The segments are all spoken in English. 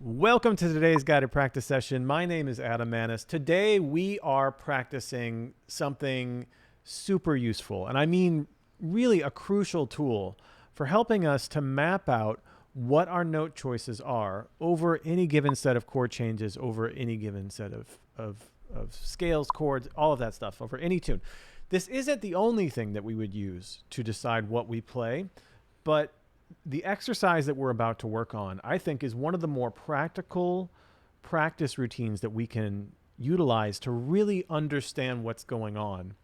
Welcome to today's guided practice session. My name is Adam Maness. Today we are practicing something super useful, and I mean really a crucial tool for helping us to map out what our note choices are over any given set of chord changes, over any given set of scales, chords, all of that stuff, over any tune. This isn't the only thing that we would use to decide what we play, but the exercise that we're about to work on, I think, is one of the more practical practice routines that we can utilize to really understand what's going on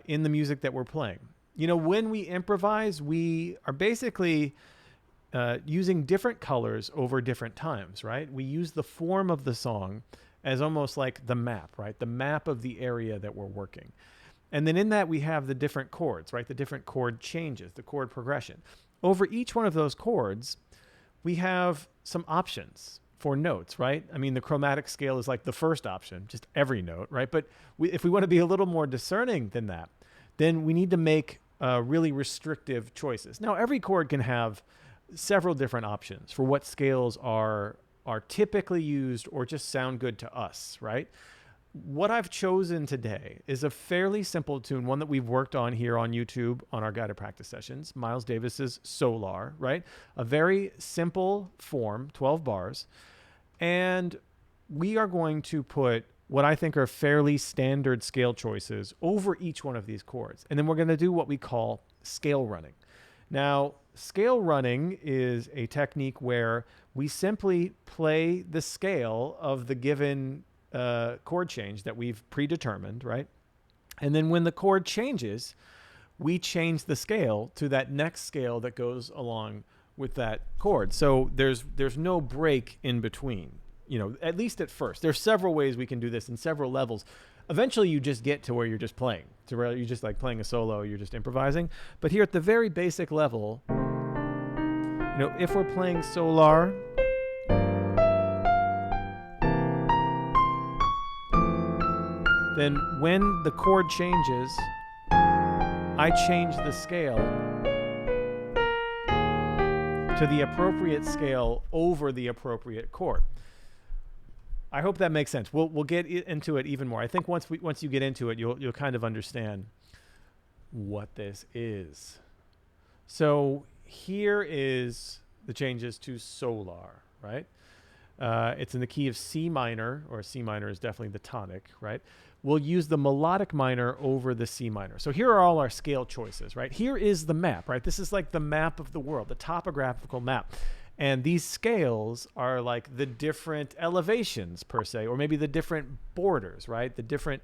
in the music that we're playing. You know, when we improvise, we are basically using different colors over different times, right? We use the form of the song as almost like the map, right? The map of the area that we're working. And then in that, we have the different chords, right? The different chord changes, the chord progression. Over each one of those chords, we have some options for notes, right? I mean, the chromatic scale is like the first option, just every note, right? But if we want to be a little more discerning than that, then we need to make really restrictive choices. Now, every chord can have several different options for what scales are typically used or just sound good to us, right? What I've chosen today is a fairly simple tune, one that we've worked on here on YouTube on our guided practice sessions, Miles Davis's Solar, right? A very simple form, 12 bars. And we are going to put what I think are fairly standard scale choices over each one of these chords. And then we're going to do what we call scale running. Now, scale running is a technique where we simply play the scale of the given chord change that we've predetermined, right? And then when the chord changes, we change the scale to that next scale that goes along with that chord. So there's no break in between, you know, at least at first. There's several ways we can do this in several levels. Eventually you just get to where you're just playing, to where you're just like playing a solo, you're just improvising. But here at the very basic level, you know, if we're playing Solar, then when the chord changes, I change the scale to the appropriate scale over the appropriate chord. I hope that makes sense. We'll get into it even more. I think once you get into it, you'll kind of understand what this is. So here is the changes to Solar, right? It's in the key of C minor, or C minor is definitely the tonic, right? We'll use the melodic minor over the C minor. So here are all our scale choices, right? Here is the map, right? This is like the map of the world, the topographical map. And these scales are like the different elevations per se, or maybe the different borders, right? The different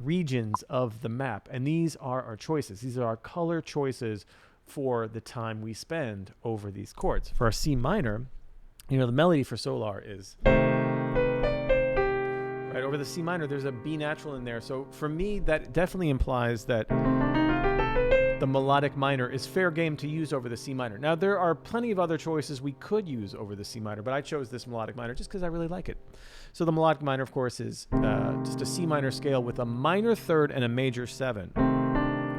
regions of the map. And these are our choices. These are our color choices for the time we spend over these chords. For our C minor, you know, the melody for Solar is right over the C minor. There's a B natural in there. So for me, that definitely implies that the melodic minor is fair game to use over the C minor. Now, there are plenty of other choices we could use over the C minor, but I chose this melodic minor just because I really like it. So the melodic minor, of course, is just a C minor scale with a minor third and a major 7.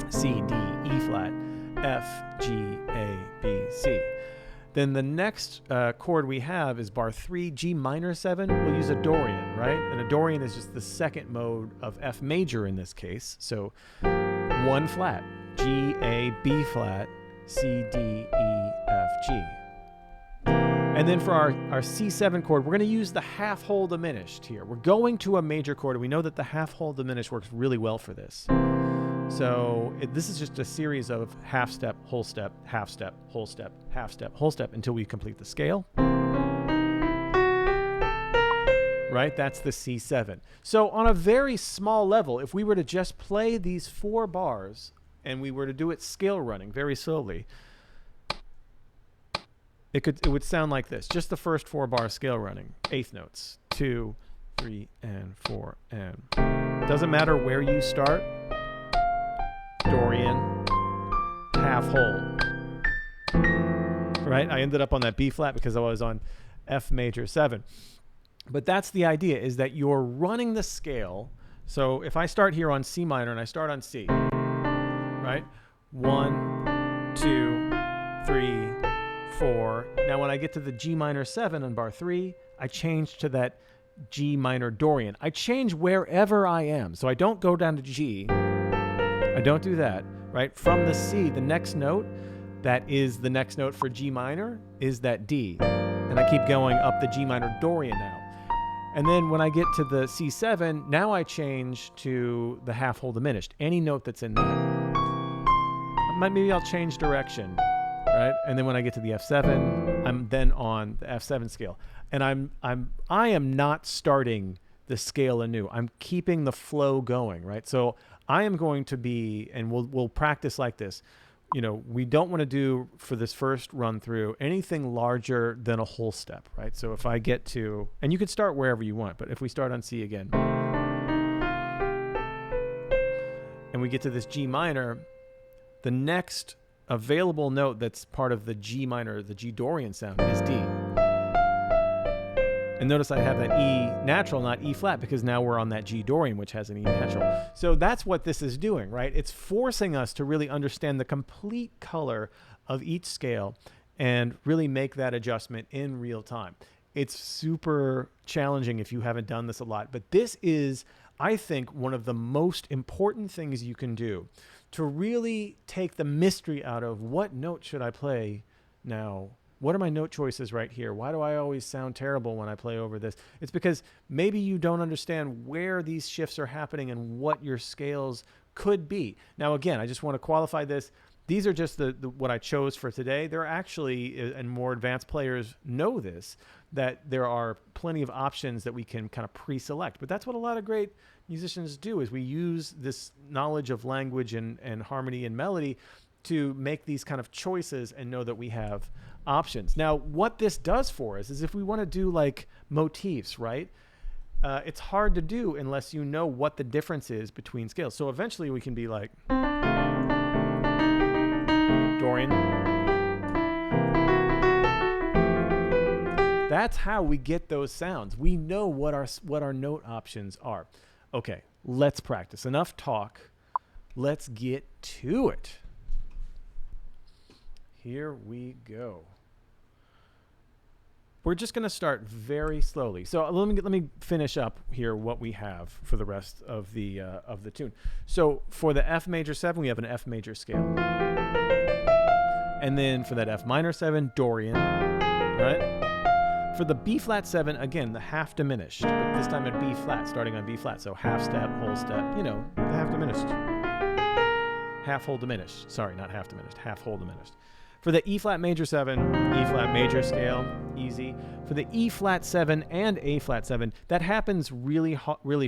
C, D, E flat, F, G, A, B, C. Then the next chord we have is bar 3, G minor 7. We'll use a Dorian, right? And a Dorian is just the second mode of F major in this case. So 1 flat, G, A, B flat, C, D, E, F, G. And then for our C7 chord, we're going to use the half whole diminished here. We're going to a major chord, and we know that the half whole diminished works really well for this. So this is just a series of half step, whole step, half step, whole step, half step, whole step until we complete the scale. Right? That's the C7. So on a very small level, if we were to just play these 4 bars and we were to do it scale running very slowly, it would sound like this. Just the first 4 bar scale running, eighth notes, 2, 3, and 4, and doesn't matter where you start. Dorian, half whole, right? I ended up on that B flat because I was on F major 7. But that's the idea, is that you're running the scale. So if I start here on C minor and I start on C, right? 1, 2, 3, 4. Now when I get to the G minor 7 on bar 3, I change to that G minor Dorian. I change wherever I am. So I don't go down to G. I don't do that, right? From the C, the next note, that is the next note for G minor, is that D. And I keep going up the G minor Dorian now. And then when I get to the C7, now I change to the half whole diminished. Any note that's in that. Maybe I'll change direction, right? And then when I get to the F7, I'm then on the F7 scale. And I am not starting the scale anew. I'm keeping the flow going, right? So I am going to be, and we'll practice like this. You know, we don't want to do for this first run through anything larger than a whole step, right? So if I get to, and you can start wherever you want, but if we start on C again, and we get to this G minor, the next available note that's part of the G minor, the G Dorian sound, is D. And notice I have that E natural, not E flat, because now we're on that G Dorian, which has an E natural. So that's what this is doing, right? It's forcing us to really understand the complete color of each scale and really make that adjustment in real time. It's super challenging if you haven't done this a lot, but this is, I think, one of the most important things you can do to really take the mystery out of what note should I play now. What are my note choices right here? Why do I always sound terrible when I play over this? It's because maybe you don't understand where these shifts are happening and what your scales could be. Now, again, I just want to qualify this. These are just the what I chose for today. There are actually, and more advanced players know this, that there are plenty of options that we can kind of pre-select. But that's what a lot of great musicians do, is we use this knowledge of language and harmony and melody to make these kind of choices and know that we have options. Now, what this does for us is if we want to do like motifs, right? It's hard to do unless you know what the difference is between scales. So eventually we can be like Dorian. That's how we get those sounds. We know what our note options are. Okay, let's practice. Enough talk. Let's get to it. Here we go. We're just going to start very slowly. So let me finish up here what we have for the rest of the tune. So for the F major 7, we have an F major scale. And then for that F minor 7, Dorian, right? For the B flat 7, again, the half diminished, but this time in B flat, starting on B flat. So half step, whole step, you know, the half diminished. Half whole diminished. Sorry, not half diminished, half whole diminished. For the E flat major 7, E flat major scale, easy. For the E flat 7 and A flat 7, that happens really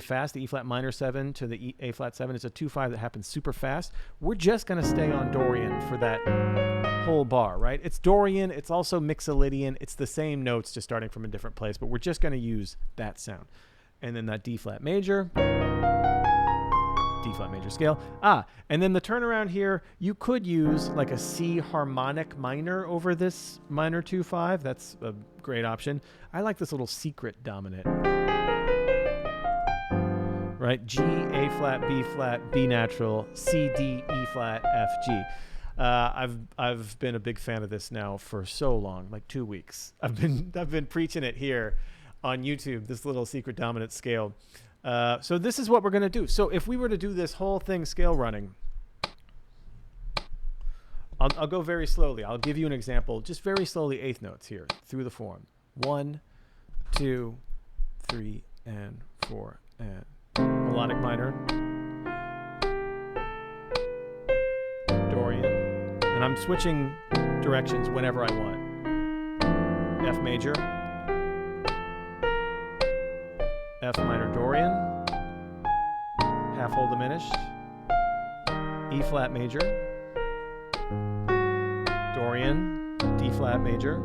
fast. The E flat minor 7 to the A flat 7 is a 2/5 that happens super fast. We're just going to stay on Dorian for that whole bar, right? It's Dorian, it's also Mixolydian. It's the same notes, just starting from a different place, but we're just going to use that sound. And then that D flat major. D flat major scale. And then the turnaround here, you could use like a C harmonic minor over this minor 2/5. That's a great option. I like this little secret dominant. Right? G, A flat, B natural, C, D, E flat, F, G. I've been a big fan of this now for so long, like 2 weeks. I've been preaching it here on YouTube, this little secret dominant scale. So this is what we're going to do. So if we were to do this whole thing scale running, I'll go very slowly. I'll give you an example, just very slowly, eighth notes here through the form. 1, 2, 3, and 4, and melodic minor, Dorian, and I'm switching directions whenever I want. F major, F minor Dorian, half whole diminished, E flat major, Dorian, D flat major,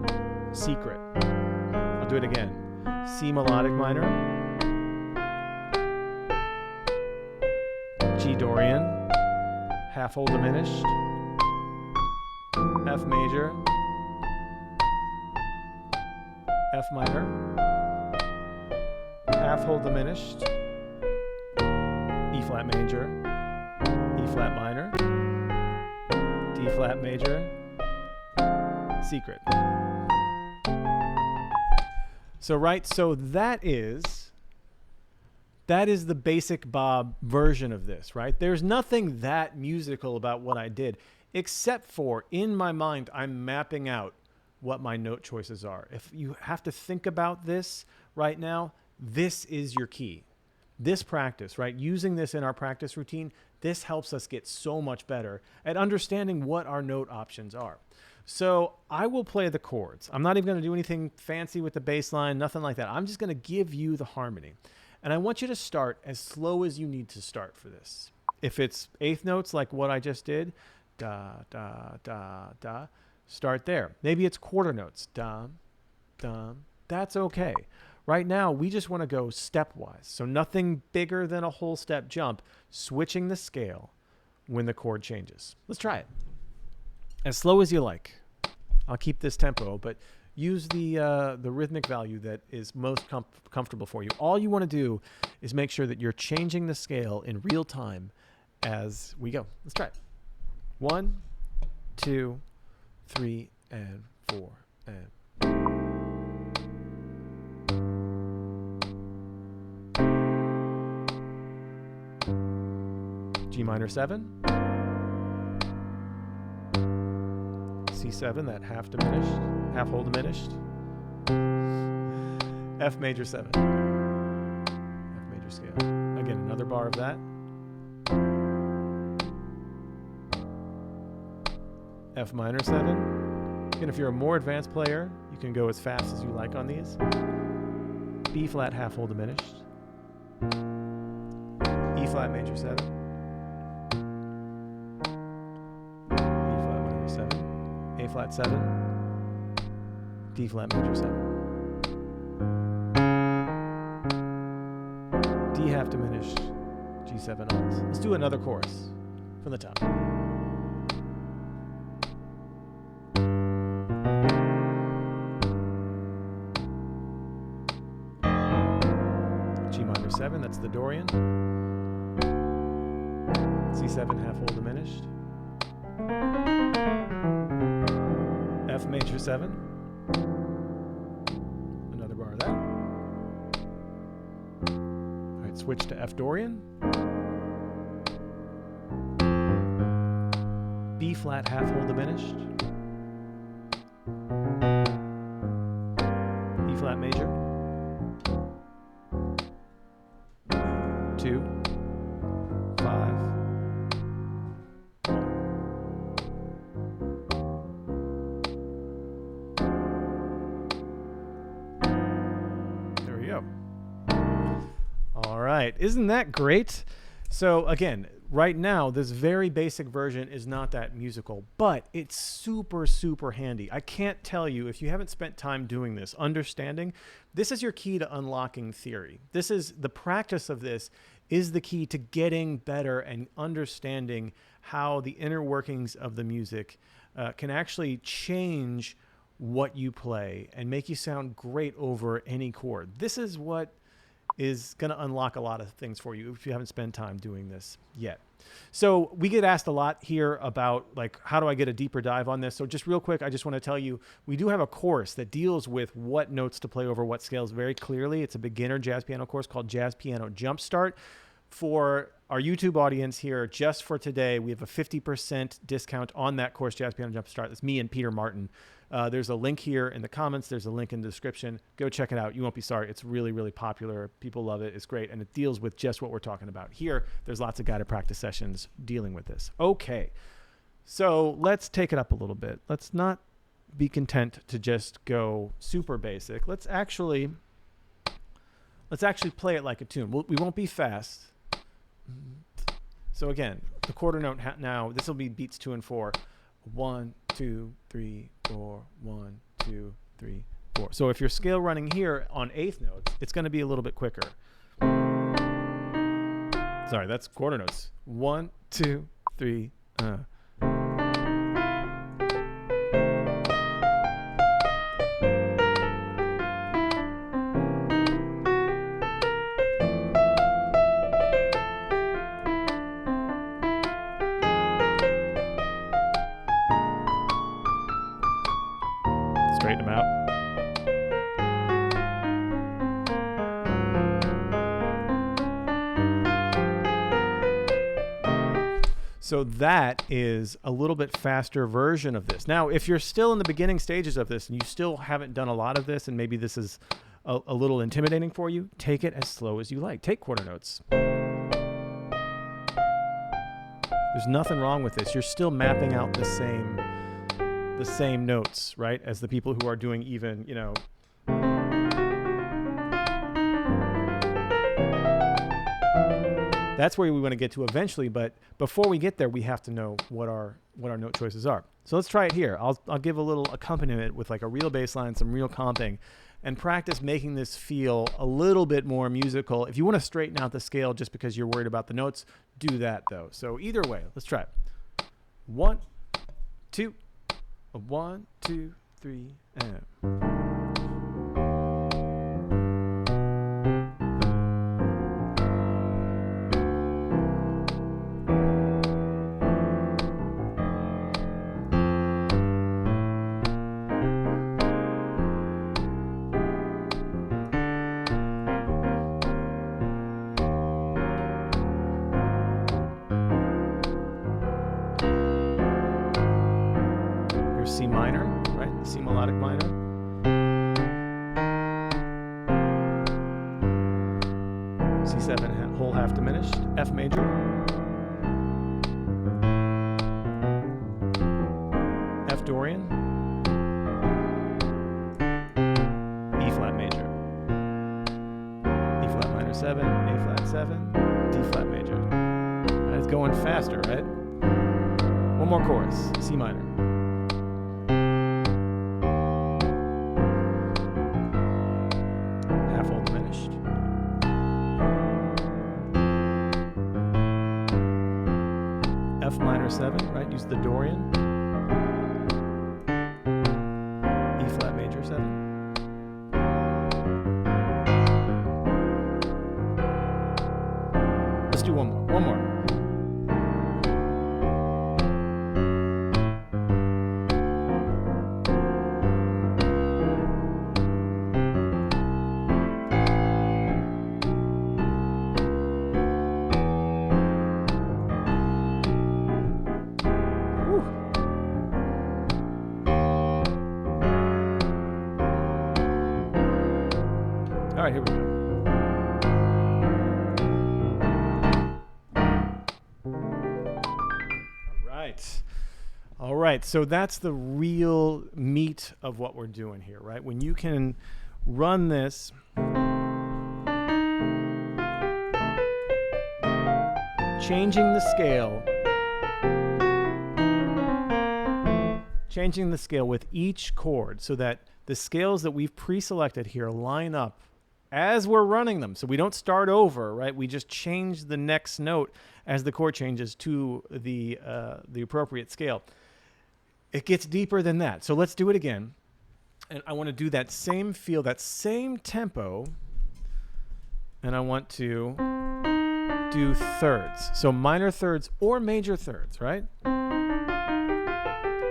secret. I'll do it again. C melodic minor, G Dorian, half whole diminished, F major, F minor, half whole diminished, E flat major, E flat minor, D flat major, secret. So that is the basic Bob version of this, right? There's nothing that musical about what I did, except for in my mind, I'm mapping out what my note choices are. If you have to think about this right now, this is your key. This practice, right? Using this in our practice routine, this helps us get so much better at understanding what our note options are. So I will play the chords. I'm not even going to do anything fancy with the bass line, nothing like that. I'm just going to give you the harmony. And I want you to start as slow as you need to start for this. If it's eighth notes like what I just did, da, da, da, da, start there. Maybe it's quarter notes, dum, dum. That's okay. Right now, we just want to go stepwise. So nothing bigger than a whole step jump, switching the scale when the chord changes. Let's try it. As slow as you like. I'll keep this tempo, but use the rhythmic value that is most comfortable for you. All you want to do is make sure that you're changing the scale in real time as we go. Let's try it. 1, 2, 3, and 4, and G minor 7, C7, that half diminished, half whole diminished, F major 7, F major scale. Again, another bar of that. F minor 7. Again, if you're a more advanced player, you can go as fast as you like on these. B flat half whole diminished, E flat major 7, A flat 7, D flat major 7, D half diminished, G7 alt. Let's do another chorus from the top. G minor 7, that's the Dorian. C7 half whole diminished. F major 7. Another bar of that. All right, switch to F Dorian. B flat half whole diminished. E flat major. 2, 5. All right, isn't that great? So again, right now, this very basic version is not that musical, but it's super, super handy. I can't tell you, if you haven't spent time doing this, understanding, this is your key to unlocking theory. This is the practice of this is the key to getting better and understanding how the inner workings of the music can actually change what you play and make you sound great over any chord. This is what is going to unlock a lot of things for you if you haven't spent time doing this yet. So we get asked a lot here about, like, how do I get a deeper dive on this? So just real quick, I just want to tell you, we do have a course that deals with what notes to play over what scales very clearly. It's a beginner jazz piano course called Jazz Piano Jumpstart. For our YouTube audience here, just for today, we have a 50% discount on that course, Jazz Piano Jumpstart. That's me and Peter Martin. There's a link here in the comments. There's a link in the description. Go check it out. You won't be sorry. It's really, really popular. People love it. It's great. And it deals with just what we're talking about here. There's lots of guided practice sessions dealing with this. Okay. So let's take it up a little bit. Let's not be content to just go super basic. Let's actually play it like a tune. We won't be fast. So again, the quarter note now, this will be beats 2 and 4. 1, 2, 3, 4, 1, 2, 3, 4. So if you're scale running here on eighth notes, it's going to be a little bit quicker. Sorry, that's quarter notes. 1, 2, 3. Straighten them out. So that is a little bit faster version of this. Now, if you're still in the beginning stages of this and you still haven't done a lot of this and maybe this is a little intimidating for you, take it as slow as you like. Take quarter notes. There's nothing wrong with this. You're still mapping out the same notes, right, as the people who are doing even, you know. That's where we want to get to eventually, but before we get there, we have to know what our note choices are. So let's try it here. I'll give a little accompaniment with like a real bass line, some real comping, and practice making this feel a little bit more musical. If you want to straighten out the scale just because you're worried about the notes, do that though. So either way, let's try it. 1, 2, 1, 2, 3, and. C minor, right? C melodic minor. C7 whole half diminished. F major. F Dorian. E flat major. E flat minor 7, A flat 7, D flat major. Right, it's going faster, right? One more chorus. C minor. F minor 7, right? Use the Dorian. E flat major 7. Let's do one more. One more. All right, here we go. All right, so that's the real meat of what we're doing here, right? When you can run this changing the scale with each chord so that the scales that we've pre-selected here line up as we're running them. So we don't start over, right? We just change the next note as the chord changes to the appropriate scale. It gets deeper than that. So let's do it again. And I want to do that same feel, that same tempo. And I want to do thirds. So minor thirds or major thirds, right?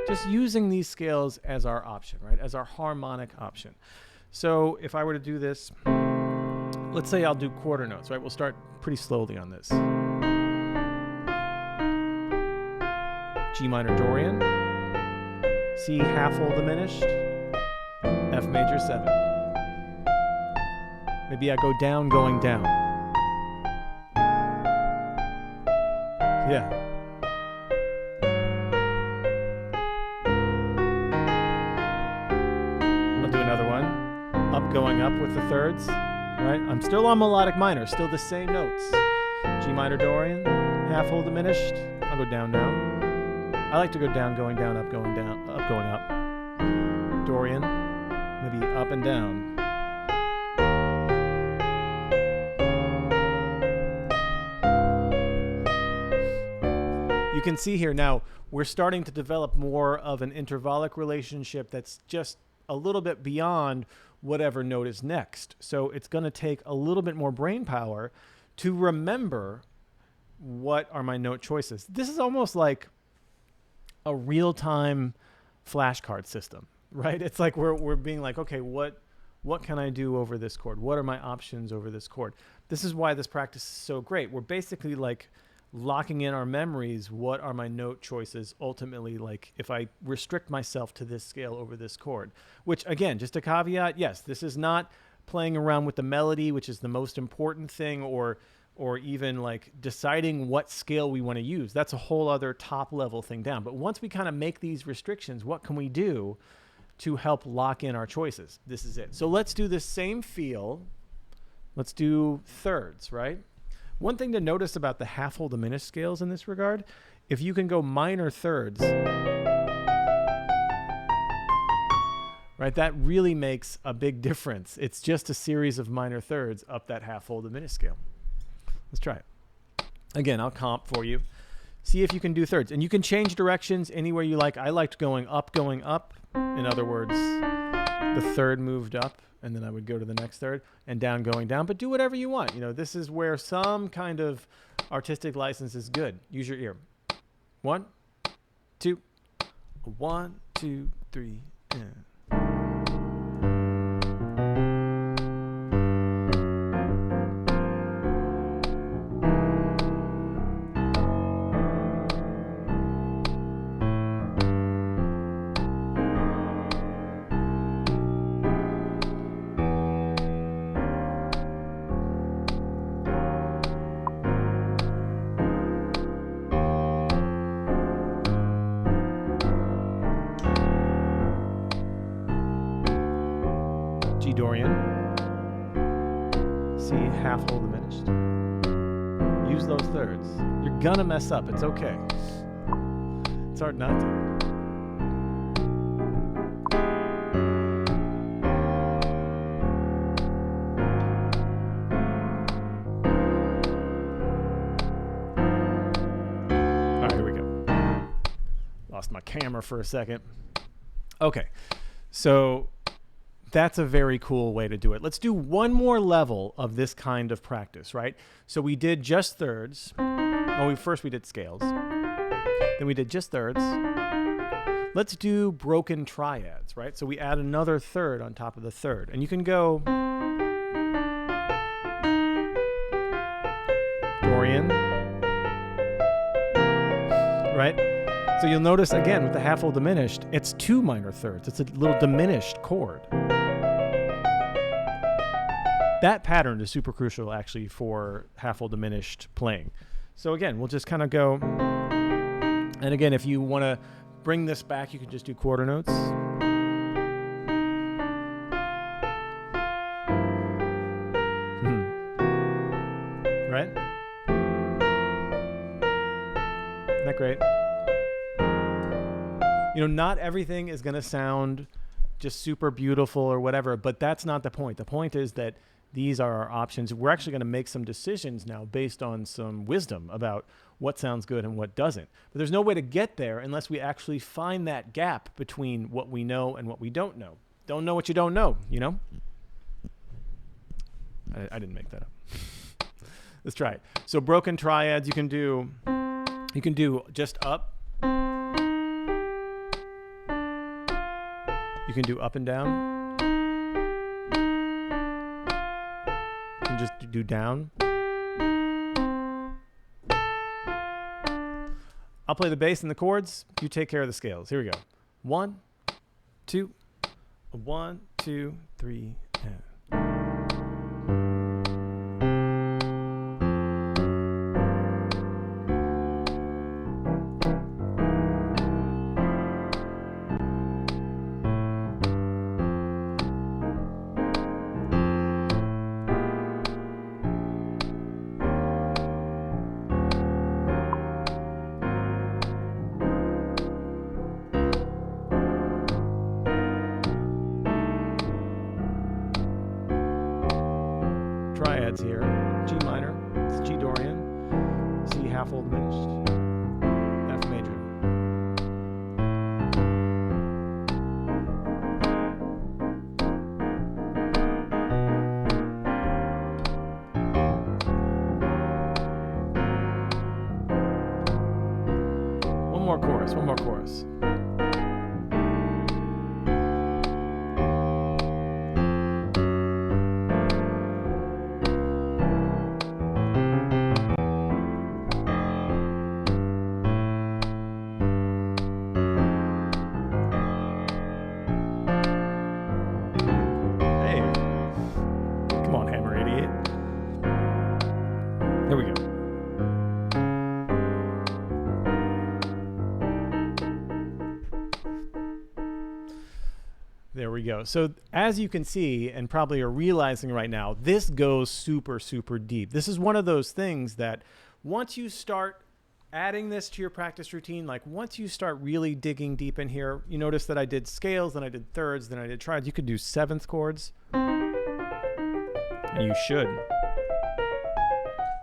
Just using these scales as our option, right? As our harmonic option. So if I were to do this, let's say I'll do quarter notes, right? We'll start pretty slowly on this. G minor Dorian, C half whole diminished, F major 7. Maybe I go down, going down. Yeah. I'll do another one. Up, going up with the thirds, right? I'm still on melodic minor, still the same notes. G minor Dorian, half whole diminished. I'll go down now. I like to go down, going down, up, going down, up, going up. Dorian, maybe up and down. You can see here now, we're starting to develop more of an intervallic relationship that's just a little bit beyond whatever note is next. So it's going to take a little bit more brain power to remember what are my note choices. This is almost like a real-time flashcard system, right? It's like we're being like, okay, what can I do over this chord? What are my options over this chord? This is why this practice is so great. We're basically like locking in our memories. What are my note choices ultimately? Like if I restrict myself to this scale over this chord, which again, just a caveat. Yes, this is not playing around with the melody, which is the most important thing, or even like deciding what scale we want to use. That's a whole other top level thing down. But once we kind of make these restrictions, what can we do to help lock in our choices? This is it. So let's do the same feel. Let's do thirds, right? One thing to notice about the half whole diminished scales in this regard, if you can go minor thirds, right, that really makes a big difference. It's just a series of minor thirds up that half whole diminished scale. Let's try it. Again, I'll comp for you. See if you can do thirds. And you can change directions anywhere you like. I liked going up. In other words, the third moved up, and then I would go to the next third, and down going down. But do whatever you want. You know, this is where some kind of artistic license is good. Use your ear. 1, 2, 1, 2, 3, and. G Dorian, C half whole diminished. Use those thirds. You're gonna mess up, it's okay. It's hard not to. All right, here we go. Lost my camera for a second. Okay, so that's a very cool way to do it. Let's do one more level of this kind of practice, right? So we did just thirds. Well, first we did scales. Then we did just thirds. Let's do broken triads, right? So we add another third on top of the third. And you can go Dorian, right? So you'll notice again with the half whole diminished, it's 2 minor thirds. It's a little diminished chord. That pattern is super crucial actually for half whole diminished playing. So again, we'll just kind of go. And again, if you want to bring this back, you can just do quarter notes. Right? Isn't that great? You know, not everything is going to sound just super beautiful or whatever, but that's not the point. The point is that these are our options. We're actually going to make some decisions now based on some wisdom about what sounds good and what doesn't. But there's no way to get there unless we actually find that gap between what we know and what we don't know. Don't know what you don't know, you know? I didn't make that up. Let's try it. So broken triads, you can do just up. You can do up and down. You can just do down. I'll play the bass and the chords. You take care of the scales. Here we go. 1, 2, 1, 2, 3, and. Triads here. G minor, it's G Dorian, C half whole diminished, F major. One more chorus. go. So as you can see, and probably are realizing right now, this goes super, super deep. This is one of those things that once you start adding this to your practice routine, like once you start really digging deep in here, you notice that I did scales, then I did thirds, then I did triads. You could do seventh chords. And you should.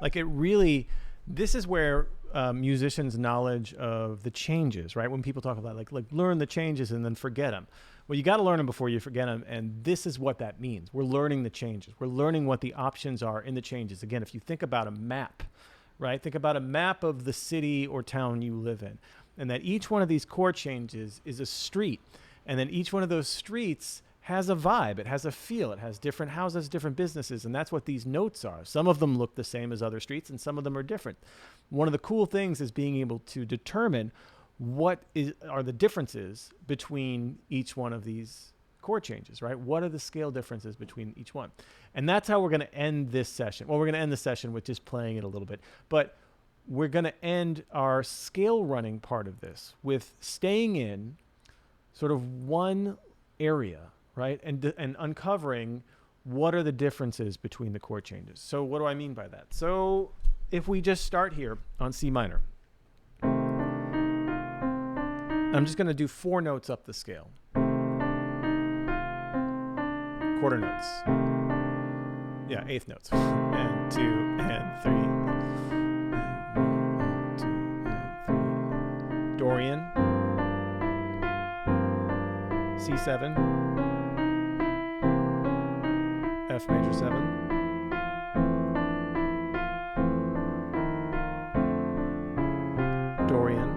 Like it really, this is where musicians' knowledge of the changes, right? When people talk about like learn the changes and then forget them. Well, you got to learn them before you forget them. And this is what that means. We're learning the changes. We're learning what the options are in the changes. Again, if you think about a map, right? Think about a map of the city or town you live in. And that each one of these chord changes is a street. And then each one of those streets has a vibe, it has a feel, it has different houses, different businesses, and that's what these notes are. Some of them look the same as other streets, and some of them are different. One of the cool things is being able to determine what are the differences between each one of these chord changes, right? What are the scale differences between each one? And that's how we're going to end this session. Well, we're going to end the session with just playing it a little bit, but we're going to end our scale running part of this with staying in sort of one area, right? And uncovering what are the differences between the chord changes. So what do I mean by that? So if we just start here on C minor, I'm just going to do 4 notes up the scale. Quarter notes. Yeah, eighth notes. And 2 and 3. And 1 and 2 and 3. Dorian. C7. F major 7, Dorian,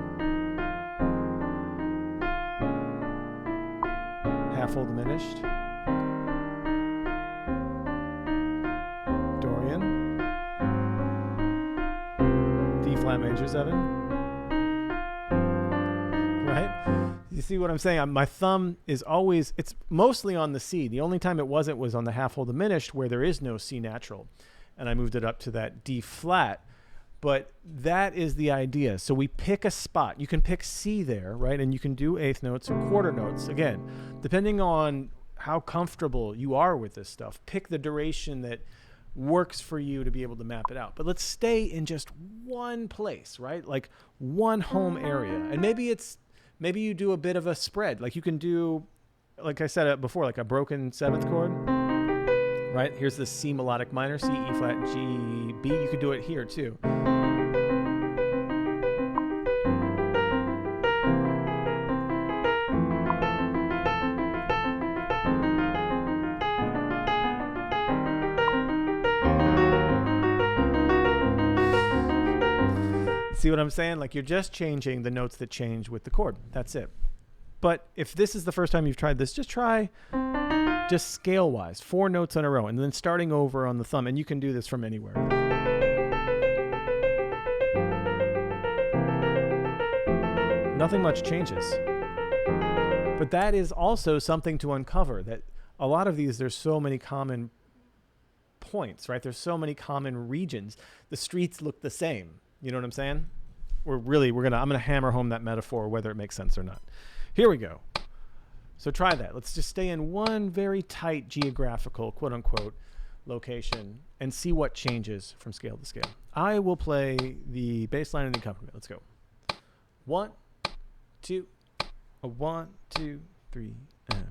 half full diminished, Dorian, D flat major 7, right? You see what I'm saying? My thumb is always, it's mostly on the C. The only time it wasn't was on the half whole diminished where there is no C natural. And I moved it up to that D flat. But that is the idea. So we pick a spot. You can pick C there, right? And you can do eighth notes or quarter notes. Again, depending on how comfortable you are with this stuff, pick the duration that works for you to be able to map it out. But let's stay in just one place, right? Like one home area. And maybe you do a bit of a spread. Like you can do, like I said before, like a broken 7th chord, right? Here's the C melodic minor, C, E flat, G, B. You could do it here too. See what I'm saying? Like you're just changing the notes that change with the chord. That's it. But if this is the first time you've tried this, just try just scale wise, 4 notes in a row and then starting over on the thumb. And you can do this from anywhere. Nothing much changes. But that is also something to uncover, that a lot of these, there's so many common points, right? There's so many common regions. The streets look the same. You know what I'm saying? I'm gonna hammer home that metaphor, whether it makes sense or not. Here we go. So try that. Let's just stay in one very tight geographical, quote unquote, location and see what changes from scale to scale. I will play the bass line and the accompaniment. Let's go. 1, 2, 1, 2, 3, and.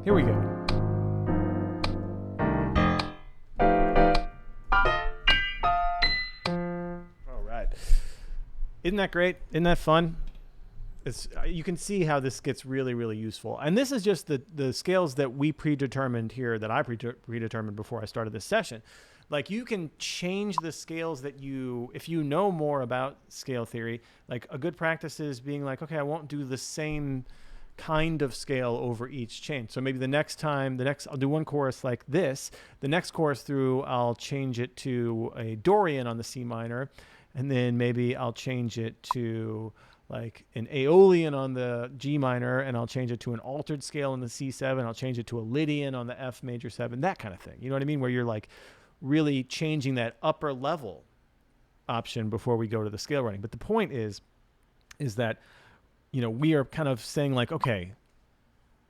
Here we go. All right. Isn't that great? Isn't that fun? You can see how this gets really, really useful. And this is just the scales that we predetermined here, that I predetermined before I started this session. Like, you can change the scales that if you know more about scale theory, like a good practice is being like, okay, I won't do the same kind of scale over each chain. So maybe I'll do one chorus like this. The next chorus through, I'll change it to a Dorian on the C minor. And then maybe I'll change it to like an Aeolian on the G minor, and I'll change it to an altered scale in the C7. I'll change it to a Lydian on the F major 7, that kind of thing. You know what I mean? Where you're like really changing that upper level option before we go to the scale writing. But the point is that, we are kind of saying like, okay,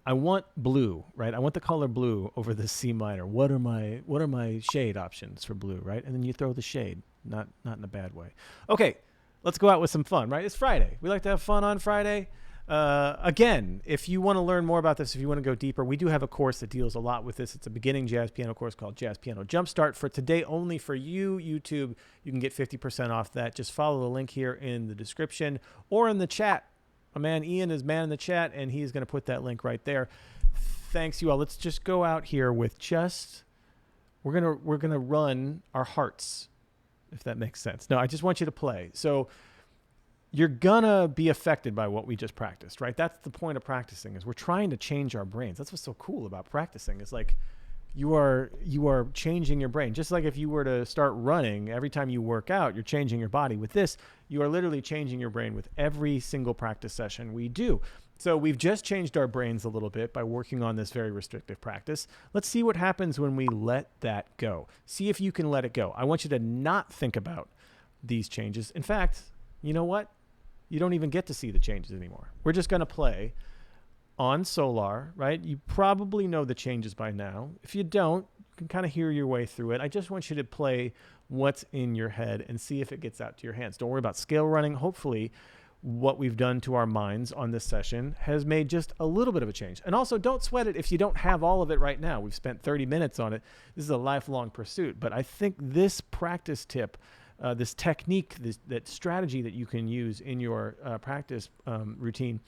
I want blue, right? I want the color blue over the C minor. What are my shade options for blue, right? And then you throw the shade, not in a bad way. Okay. Let's go out with some fun, right? It's Friday. We like to have fun on Friday. Again, if you want to learn more about this, if you want to go deeper, we do have a course that deals a lot with this. It's a beginning jazz piano course called Jazz Piano Jumpstart. For today, only for you, YouTube, you can get 50% off that. Just follow the link here in the description or in the chat. My man Ian is man in the chat, and he's going to put that link right there. Thanks, you all. Let's just go out here with we're gonna run our hearts, if that makes sense. No, I just want you to play. So you're gonna be affected by what we just practiced, right? That's the point of practicing, is we're trying to change our brains. That's what's so cool about practicing. It's like you are changing your brain. Just like if you were to start running, every time you work out, you're changing your body. With this, you are literally changing your brain with every single practice session we do. So we've just changed our brains a little bit by working on this very restrictive practice. Let's see what happens when we let that go. See if you can let it go. I want you to not think about these changes. In fact, you know what? You don't even get to see the changes anymore. We're just going to play on Solar, right? You probably know the changes by now. If you don't, you can kind of hear your way through it. I just want you to play what's in your head and see if it gets out to your hands. Don't worry about scale running. Hopefully, what we've done to our minds on this session has made just a little bit of a change. And also, don't sweat it if you don't have all of it right now. We've spent 30 minutes on it. This is a lifelong pursuit. But I think this practice tip, this technique, that strategy that you can use in your practice routine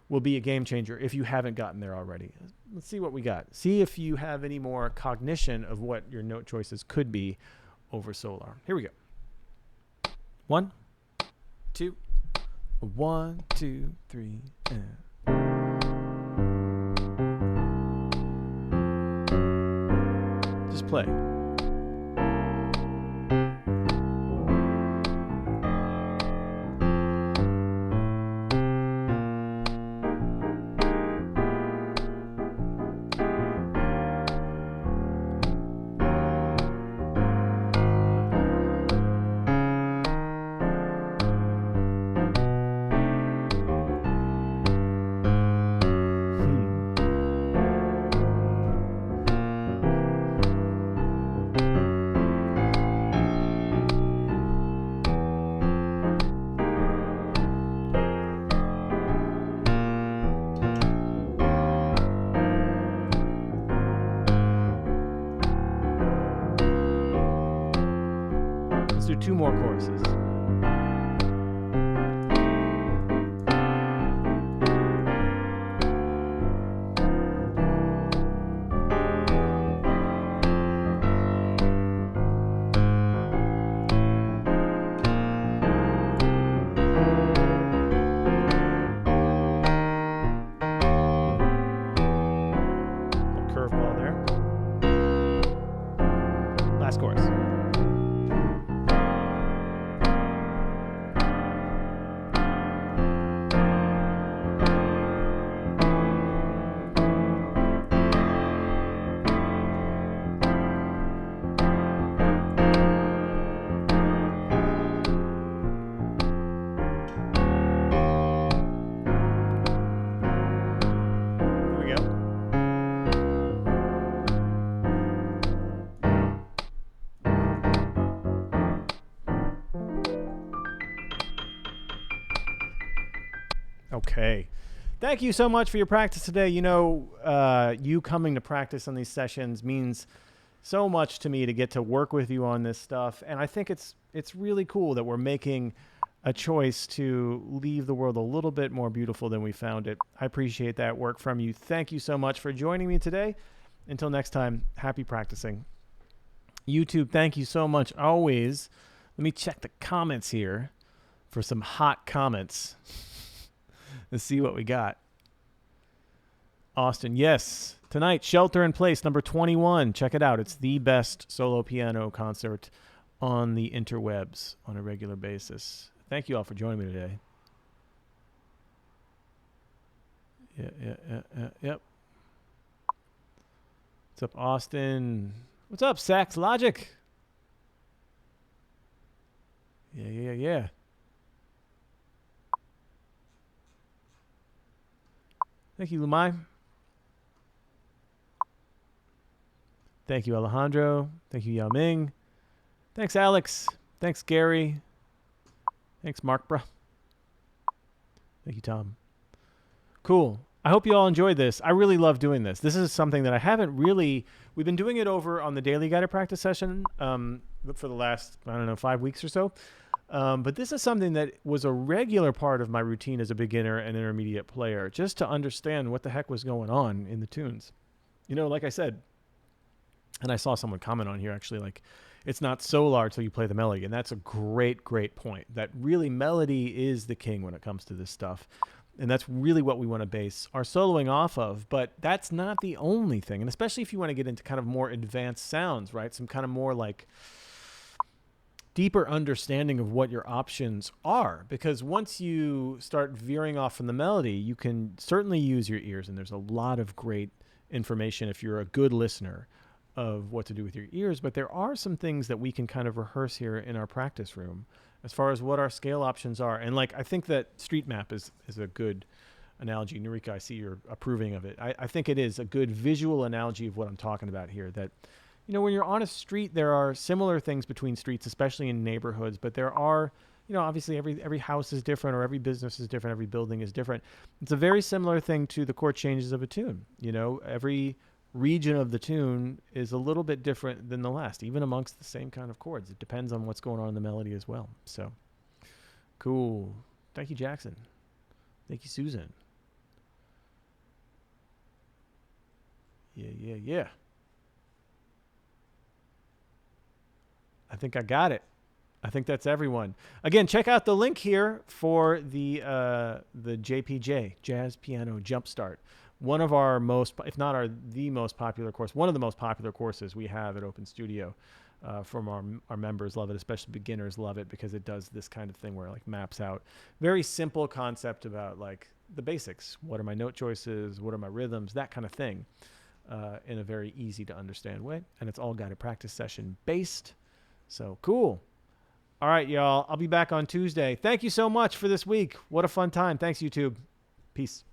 will be a game changer if you haven't gotten there already. Let's see what we got. See if you have any more cognition of what your note choices could be over Solar. Here we go. 1, 2, 1, 2, 3, and just play. Let's do 2 more choruses. Curveball there. Last chorus. Okay, Thank you so much for your practice today. You know, you coming to practice on these sessions means so much to me to get to work with you on this stuff. And I think it's really cool that we're making a choice to leave the world a little bit more beautiful than we found it. I appreciate that work from you. Thank you so much for joining me today. Until next time, happy practicing. YouTube, thank you so much. Always. Let me check the comments here for some hot comments. Let's see what we got. Austin, yes. Tonight, Shelter in Place, number 21. Check it out. It's the best solo piano concert on the interwebs on a regular basis. Thank you all for joining me today. Yep. What's up, Austin? What's up, Sax Logic? Yeah. Thank you, Lumai. Thank you, Alejandro. Thank you, Yao Ming. Thanks, Alex. Thanks, Gary. Thanks, Mark, bro. Thank you, Tom. Cool. I hope you all enjoyed this. I really love doing this. This is something that I haven't really... We've been doing it over on the Daily Guided Practice session for the last, 5 weeks or so. But this is something that was a regular part of my routine as a beginner and intermediate player, just to understand what the heck was going on in the tunes. You know, like I said, and I saw someone comment on here actually, like, it's not solar till you play the melody. And that's a great, great point. That really melody is the king when it comes to this stuff. And that's really what we want to base our soloing off of. But that's not the only thing. And especially if you want to get into kind of more advanced sounds, right? Some kind of more like deeper understanding of what your options are. Because once you start veering off from the melody, you can certainly use your ears. And there's a lot of great information if you're a good listener of what to do with your ears. But there are some things that we can kind of rehearse here in our practice room as far as what our scale options are. And like, I think that street map is a good analogy. Norika, I see you're approving of it. I think it is a good visual analogy of what I'm talking about here, that, you know, when you're on a street, there are similar things between streets, especially in neighborhoods, but there are, you know, obviously every house is different, or every business is different, every building is different. It's a very similar thing to the chord changes of a tune. You know, every region of the tune is a little bit different than the last, even amongst the same kind of chords. It depends on what's going on in the melody as well. So cool. Thank you, Jackson. Thank you, Susan. Yeah. I think I got it. I think that's everyone. Again, check out the link here for the JPJ, Jazz Piano Jumpstart. One of our most, if not the most popular course, one of the most popular courses we have at Open Studio from our members love it, especially beginners love it, because it does this kind of thing where it like maps out very simple concept about like the basics. What are my note choices? What are my rhythms? That kind of thing in a very easy to understand way. And it's all guided practice session based. So cool. All right, y'all. I'll be back on Tuesday. Thank you so much for this week. What a fun time. Thanks, YouTube. Peace.